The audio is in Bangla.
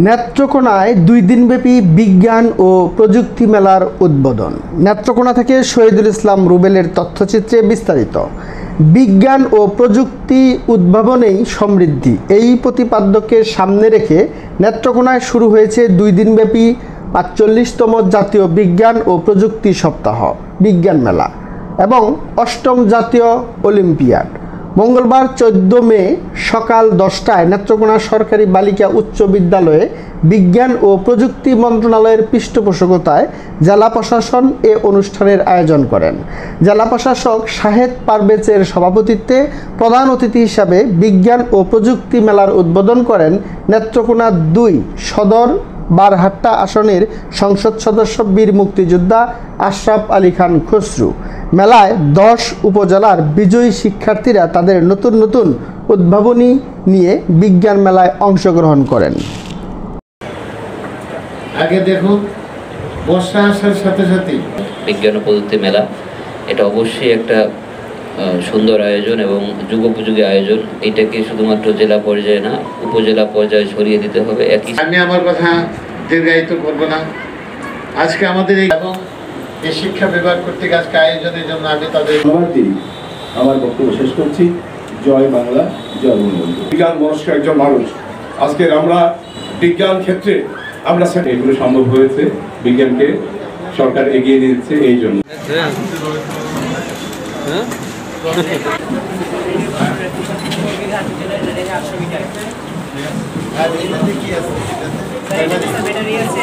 নেত্রকোনায় 2 দিনব্যাপী বিজ্ঞান ও প্রযুক্তি মেলার উদ্বোধন। নেত্রকোনা থেকে শহীদুল ইসলাম রুবেলের তথ্যচিত্রে বিস্তারিত। বিজ্ঞান ও প্রযুক্তি উদ্ভাবনেই সমৃদ্ধি, এই প্রতিপাদ্যকে সামনে রেখে নেত্রকোনায় শুরু হয়েছে 2 দিনব্যাপী ৪৫তম জাতীয় বিজ্ঞান ও প্রযুক্তি সপ্তাহ বিজ্ঞান মেলা এবং ৮ম জাতীয় অলিম্পিয়াড। মঙ্গলবার 14 মে সকাল 10টায় নেত্রকোনা সরকারি বালিকা উচ্চ বিদ্যালয়ে বিজ্ঞান ও প্রযুক্তি মন্ত্রণালয়ের পৃষ্ঠপোষকতায় জেলা প্রশাসন এ অনুষ্ঠানের আয়োজন করেন। জেলা প্রশাসক শাহেদ পারভেজের সভাপতিত্বে প্রধান অতিথি হিসাবে বিজ্ঞান ও প্রযুক্তি মেলার উদ্বোধন করেন নেত্রকোনা 2 সদর বারহাট্টা আসনের সংসদ সদস্য বীর মুক্তিযোদ্ধা আশরাফ আলী খান খসরু। মেলায় 10 উপজেলার বিজয়ী শিক্ষার্থীরা তাদের নতুন নতুন উদ্ভাবনী নিয়ে বিজ্ঞান মেলায় অংশগ্রহণ করেন। আগে দেখুন, বর্ষা আসার সাথে সাথে বিজ্ঞান ও প্রযুক্তি মেলা, এটা অবশ্যই একটা সুন্দর আয়োজন এবং যুগোপযোগী আয়োজন। এটাকে শুধুমাত্র জেলা পর্যায়ে না, উপজেলা পর্যায়ে ছড়িয়ে দিতে হবে। আমি আমার কথা দীর্ঘায়িত করব না। আজকে আমাদের এই শিক্ষা বিভাগ কর্তৃক আজকে আয়োজনের জন্য আমি তাদের আমার বক্তব্য শেষ করছি। জয় বাংলা, জয় বঙ্গবন্ধু। বিজ্ঞান মনস্ক একজন মানুষ। আজকের আমরা বিজ্ঞান ক্ষেত্রে আমরা এগুলো সম্ভব হয়েছে, বিজ্ঞানকে সরকার এগিয়ে নিচ্ছে এই জন্য। ব্যাটারি আছে,